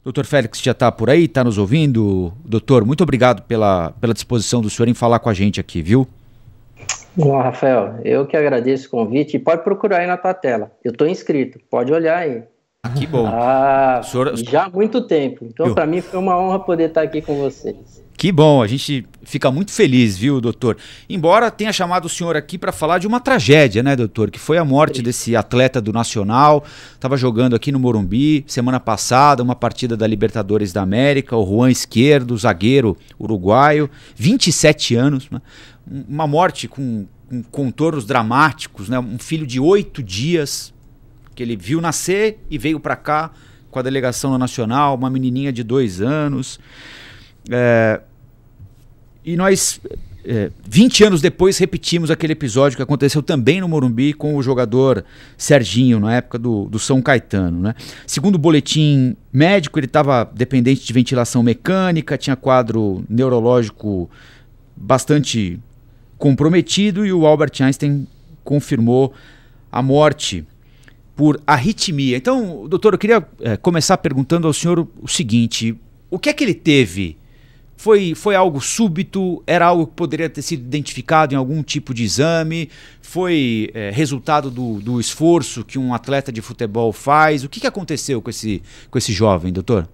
Doutor Félix já está por aí, está nos ouvindo? Doutor, muito obrigado pela disposição do senhor em falar com a gente aqui, viu? Bom, Rafael, eu que agradeço o convite. Pode procurar aí na tua tela. Eu estou inscrito, pode olhar aí. Que bom. Já há muito tempo. Então, para mim, foi uma honra poder estar aqui com vocês. Que bom, a gente fica muito feliz, viu, doutor? Embora tenha chamado o senhor aqui para falar de uma tragédia, né, doutor? Que foi a morte desse atleta do Nacional. Estava jogando aqui no Morumbi, semana passada, uma partida da Libertadores da América. O Juan Esquerdo, zagueiro uruguaio, 27 anos, né? Uma morte com contornos dramáticos, né? Um filho de 8 dias que ele viu nascer e veio para cá com a delegação no Nacional, uma menininha de 2 anos. E nós, 20 anos depois, repetimos aquele episódio que aconteceu também no Morumbi com o jogador Serginho, na época do São Caetano, né? Segundo o boletim médico, ele estava dependente de ventilação mecânica, tinha quadro neurológico bastante comprometido, e o Albert Einstein confirmou a morte por arritmia. Então, doutor, eu queria começar perguntando ao senhor o seguinte: o que é que ele teve? Foi algo súbito? Era algo que poderia ter sido identificado em algum tipo de exame? Foi resultado do esforço que um atleta de futebol faz? O que aconteceu com esse jovem, doutor?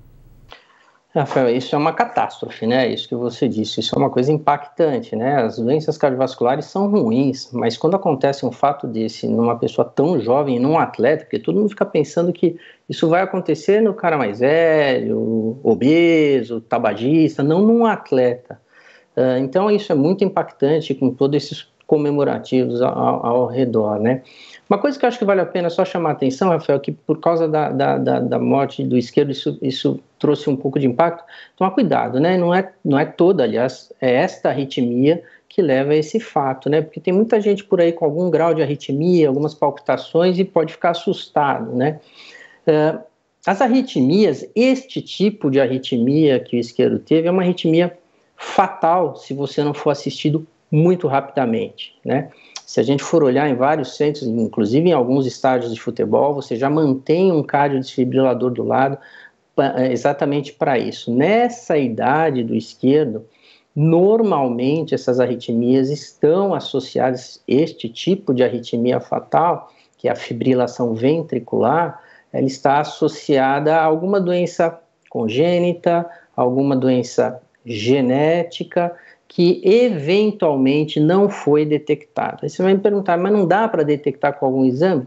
Rafael, isso é uma catástrofe, né? Isso que você disse, isso é uma coisa impactante, né? As doenças cardiovasculares são ruins, mas quando acontece um fato desse numa pessoa tão jovem, num atleta, porque todo mundo fica pensando que isso vai acontecer no cara mais velho, obeso, tabagista, não num atleta. Então isso é muito impactante, com todos esses comemorativos ao redor, né? Uma coisa que eu acho que vale a pena só chamar a atenção, Rafael, que por causa da morte do Esquerdo, isso trouxe um pouco de impacto. Tomar cuidado, né? Não é toda, aliás, é esta arritmia que leva a esse fato, né? Porque tem muita gente por aí com algum grau de arritmia, algumas palpitações, e pode ficar assustado, né? As arritmias, este tipo de arritmia que o Esquerdo teve, é uma arritmia fatal se você não for assistido muito rapidamente, né? Se a gente for olhar em vários centros, inclusive em alguns estádios de futebol, você já mantém um cardiodesfibrilador do lado exatamente para isso. Nessa idade do Esquerdo, normalmente essas arritmias estão associadas, este tipo de arritmia fatal, que é a fibrilação ventricular, ela está associada a alguma doença congênita, alguma doença genética, que eventualmente não foi detectado. Aí você vai me perguntar, mas não dá para detectar com algum exame?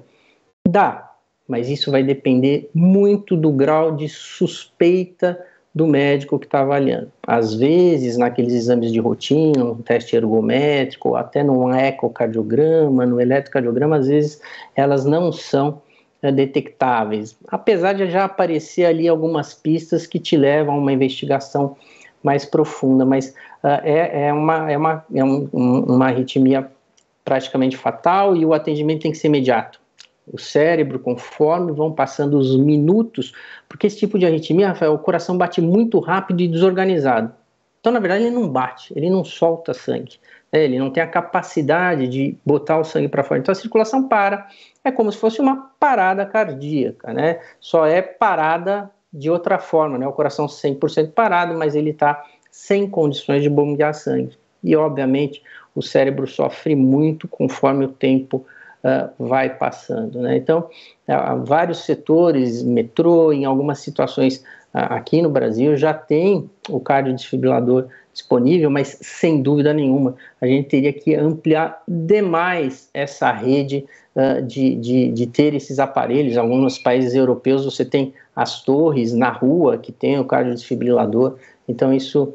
Dá, mas isso vai depender muito do grau de suspeita do médico que está avaliando. Às vezes, naqueles exames de rotina, um teste ergométrico, ou até num ecocardiograma, no eletrocardiograma, às vezes elas não são detectáveis, apesar de já aparecer ali algumas pistas que te levam a uma investigação mais profunda, mas é uma arritmia praticamente fatal, e o atendimento tem que ser imediato. O cérebro, conforme vão passando os minutos, porque esse tipo de arritmia, Rafael, o coração bate muito rápido e desorganizado. Então, na verdade, ele não bate, ele não solta sangue, né? Ele não tem a capacidade de botar o sangue para fora. Então, a circulação para, é como se fosse uma parada cardíaca, né? Só é parada de outra forma, né? O coração 100% parado, mas ele está sem condições de bombear sangue. E, obviamente, o cérebro sofre muito conforme o tempo vai passando, né? Então, vários setores, metrô, em algumas situações aqui no Brasil, já tem o cardiodesfibrilador disponível, mas, sem dúvida nenhuma, a gente teria que ampliar demais essa rede de ter esses aparelhos. Em alguns países europeus você tem as torres na rua que tem o cardiodesfibrilador, então isso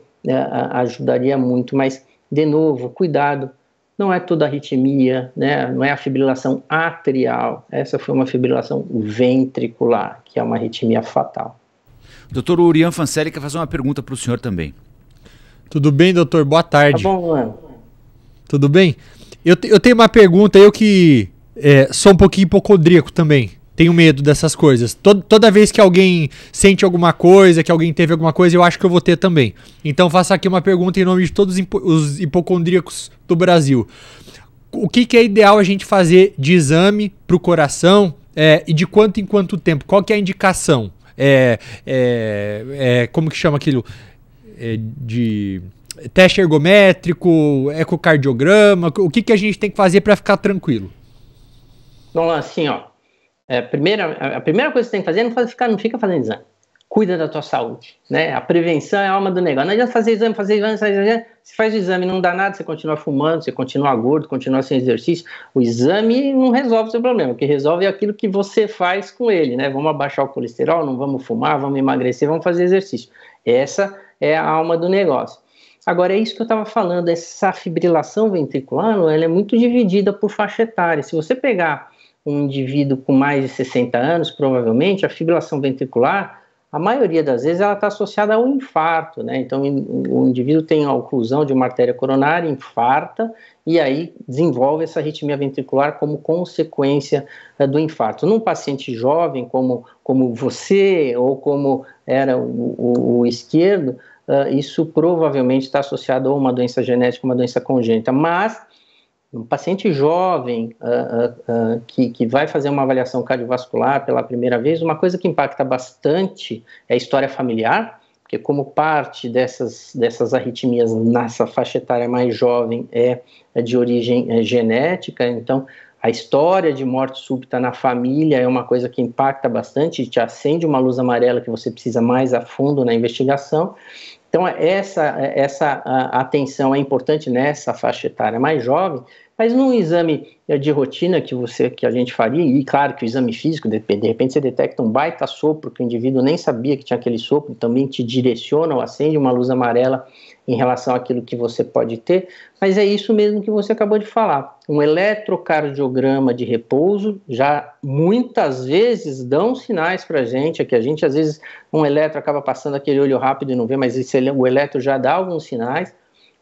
ajudaria muito, mas, de novo, cuidado, não é toda arritmia, né? Não é a fibrilação atrial, essa foi uma fibrilação ventricular, que é uma arritmia fatal. Doutor Urian Fancelli quer fazer uma pergunta para o senhor também. Tudo bem, doutor? Boa tarde. Tá bom, mano. Tudo bem? Eu tenho uma pergunta, eu que sou um pouquinho hipocondríaco também. Tenho medo dessas coisas. Toda vez que alguém sente alguma coisa, que alguém teve alguma coisa, eu acho que eu vou ter também. Então faço aqui uma pergunta em nome de todos os hipocondríacos do Brasil. O que é ideal a gente fazer de exame para o coração e de quanto em quanto tempo? Qual que é a indicação? como que chama aquilo? De teste ergométrico, ecocardiograma, o que a gente tem que fazer para ficar tranquilo? Vamos lá, assim, ó. A primeira coisa que você tem que fazer é não fica fazendo exame. Cuida da tua saúde, né? A prevenção é a alma do negócio. Não adianta fazer exame. Se faz o exame e não dá nada, você continua fumando, você continua gordo, continua sem exercício. O exame não resolve o seu problema. O que resolve é aquilo que você faz com ele, né? Vamos abaixar o colesterol, não vamos fumar, vamos emagrecer, vamos fazer exercício. Essa é a alma do negócio. Agora, é isso que eu estava falando, essa fibrilação ventricular, ela é muito dividida por faixa etária. Se você pegar um indivíduo com mais de 60 anos, provavelmente, a fibrilação ventricular, a maioria das vezes, ela está associada ao infarto, né? Então, o indivíduo tem a oclusão de uma artéria coronária, infarta, e aí desenvolve essa arritmia ventricular como consequência do infarto. Num paciente jovem, como você, ou como era o esquerdo, isso provavelmente está associado a uma doença genética, uma doença congênita, mas um paciente jovem que vai fazer uma avaliação cardiovascular pela primeira vez, uma coisa que impacta bastante é a história familiar, porque como parte dessas arritmias nessa faixa etária mais jovem é de origem genética, então a história de morte súbita na família é uma coisa que impacta bastante, te acende uma luz amarela que você precisa mais a fundo na investigação. Então, essa atenção é importante nessa faixa etária mais jovem, mas num exame de rotina que a gente faria, e claro que o exame físico, de repente você detecta um baita sopro que o indivíduo nem sabia que tinha aquele sopro, também te direciona ou acende uma luz amarela em relação àquilo que você pode ter, mas é isso mesmo que você acabou de falar. Um eletrocardiograma de repouso já muitas vezes dão sinais para a gente, que a gente às vezes um eletro acaba passando aquele olho rápido e não vê, mas o eletro já dá alguns sinais.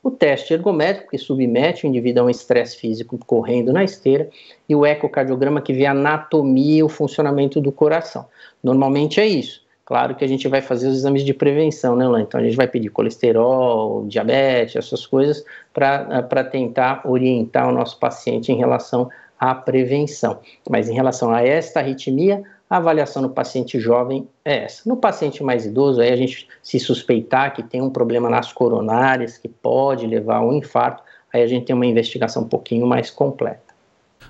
O teste ergométrico, que submete o indivíduo a um estresse físico correndo na esteira, e o ecocardiograma, que vê a anatomia e o funcionamento do coração. Normalmente é isso. Claro que a gente vai fazer os exames de prevenção, né, Lan? Então a gente vai pedir colesterol, diabetes, essas coisas, para tentar orientar o nosso paciente em relação à prevenção. Mas em relação a esta arritmia, a avaliação no paciente jovem é essa. No paciente mais idoso, aí a gente se suspeitar que tem um problema nas coronárias, que pode levar a um infarto, aí a gente tem uma investigação um pouquinho mais completa.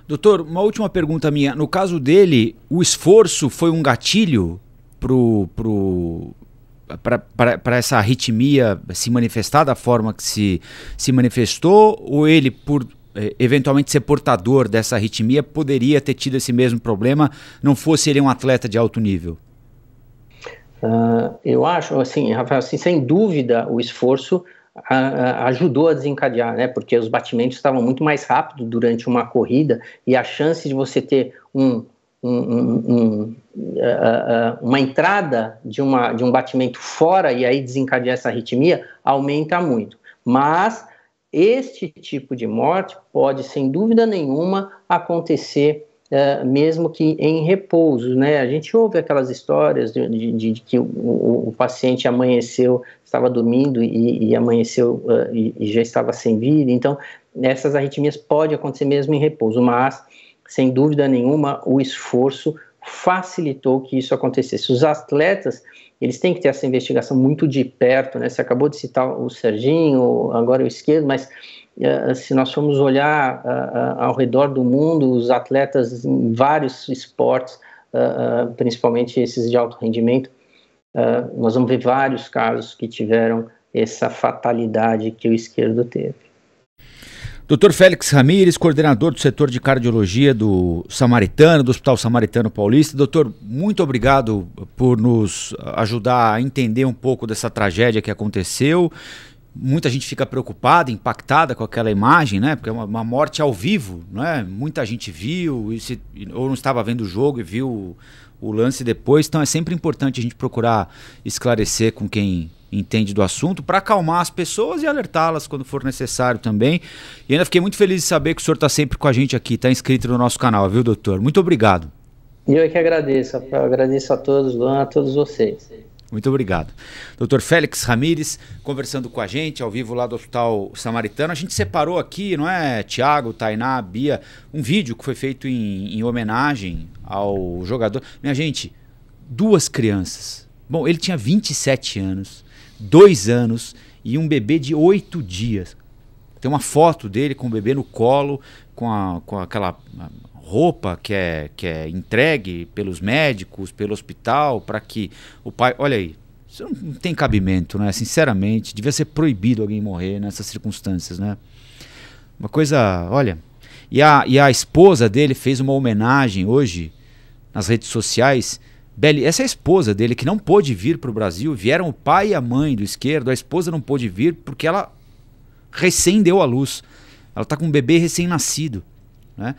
Doutor, uma última pergunta minha. No caso dele, o esforço foi um gatilho para essa arritmia se manifestar da forma que se manifestou, ou ele, por eventualmente ser portador dessa arritmia, poderia ter tido esse mesmo problema, não fosse ele um atleta de alto nível? Eu acho, assim, Rafael, assim, sem dúvida o esforço ajudou a desencadear, né? Porque os batimentos estavam muito mais rápidos durante uma corrida e a chance de você ter uma entrada de um batimento fora e aí desencadear essa arritmia aumenta muito. Mas este tipo de morte pode, sem dúvida nenhuma, acontecer mesmo que em repouso, né? A gente ouve aquelas histórias de que o paciente amanheceu, estava dormindo e amanheceu e já estava sem vida. Então, essas arritmias podem acontecer mesmo em repouso, mas sem dúvida nenhuma, o esforço facilitou que isso acontecesse. Os atletas, eles têm que ter essa investigação muito de perto, né? Você acabou de citar o Serginho, agora o esquerdo, mas se nós formos olhar ao redor do mundo, os atletas em vários esportes, principalmente esses de alto rendimento, nós vamos ver vários casos que tiveram essa fatalidade que o esquerdo teve. Dr. Félix Ramires, coordenador do setor de cardiologia do Samaritano, do Hospital Samaritano Paulista. Doutor, muito obrigado por nos ajudar a entender um pouco dessa tragédia que aconteceu. Muita gente fica preocupada, impactada com aquela imagem, né? Porque é uma morte ao vivo, né? Muita gente viu, ou não estava vendo o jogo e viu o lance depois. Então é sempre importante a gente procurar esclarecer com quem entende do assunto, para acalmar as pessoas e alertá-las quando for necessário também. E ainda fiquei muito feliz de saber que o senhor está sempre com a gente aqui, está inscrito no nosso canal, viu, doutor? Muito obrigado. Eu é que agradeço, eu agradeço a todos, Luan, a todos vocês. Muito obrigado. Dr. Félix Ramires, conversando com a gente, ao vivo lá do Hospital Samaritano. A gente separou aqui, não é, Thiago, Tainá, Bia, um vídeo que foi feito em homenagem ao jogador. Minha gente, 2 crianças Bom, ele tinha 27 anos, 2 anos e um bebê de 8 dias. Tem uma foto dele com o bebê no colo, com aquela roupa que é entregue pelos médicos, pelo hospital, para que o pai... Olha aí, isso não tem cabimento, né? Sinceramente, devia ser proibido alguém morrer nessas circunstâncias, né? Uma coisa, olha... E a esposa dele fez uma homenagem hoje nas redes sociais. Essa é a esposa dele que não pôde vir para o Brasil. Vieram o pai e a mãe do Esquerdo. A esposa não pôde vir porque ela recém deu à luz. Ela está com um bebê recém-nascido, né?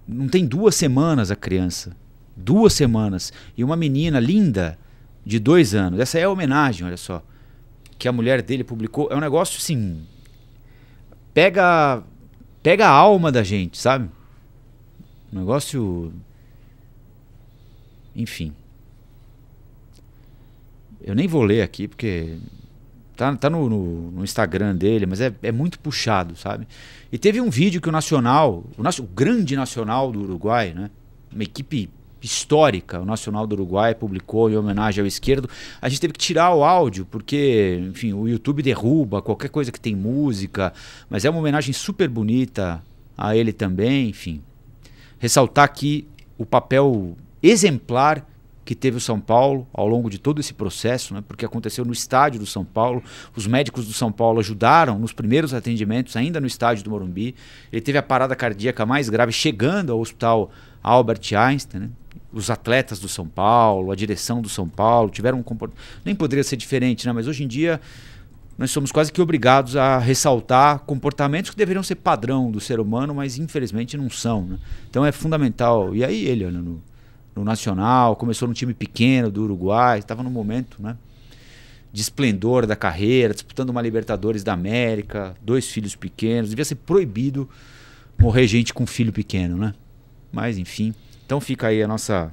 Não tem 2 semanas a criança. 2 semanas. E uma menina linda de 2 anos. Essa é a homenagem, olha só, que a mulher dele publicou. É um negócio assim... Pega a alma da gente, sabe? Um negócio... Enfim. Eu nem vou ler aqui, porque tá no Instagram dele, mas é muito puxado, sabe? E teve um vídeo que o grande Nacional do Uruguai, né? Uma equipe histórica, o Nacional do Uruguai publicou em homenagem ao Esquerdo. A gente teve que tirar o áudio, porque, enfim, o YouTube derruba qualquer coisa que tem música, mas é uma homenagem super bonita a ele também, enfim. Ressaltar aqui o papel exemplar que teve o São Paulo ao longo de todo esse processo, né? Porque aconteceu no estádio do São Paulo. Os médicos do São Paulo ajudaram nos primeiros atendimentos, ainda no estádio do Morumbi. Ele teve a parada cardíaca mais grave chegando ao hospital Albert Einstein, né? Os atletas do São Paulo, a direção do São Paulo tiveram um comportamento... Nem poderia ser diferente, né? Mas hoje em dia nós somos quase que obrigados a ressaltar comportamentos que deveriam ser padrão do ser humano, mas infelizmente não são, né? Então é fundamental. E aí ele, olha, no Nacional, começou num time pequeno do Uruguai, estava num momento, né, de esplendor da carreira, disputando uma Libertadores da América, 2 filhos pequenos. Devia ser proibido morrer gente com filho pequeno, né? Mas enfim, então fica aí a nossa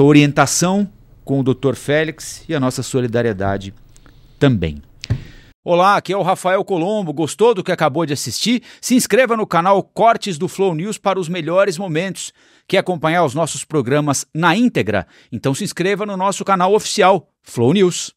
orientação com o Dr. Félix e a nossa solidariedade também. Olá, aqui é o Rafael Colombo. Gostou do que acabou de assistir? Se inscreva no canal Cortes do Flow News para os melhores momentos. Quer acompanhar os nossos programas na íntegra? Então se inscreva no nosso canal oficial Flow News.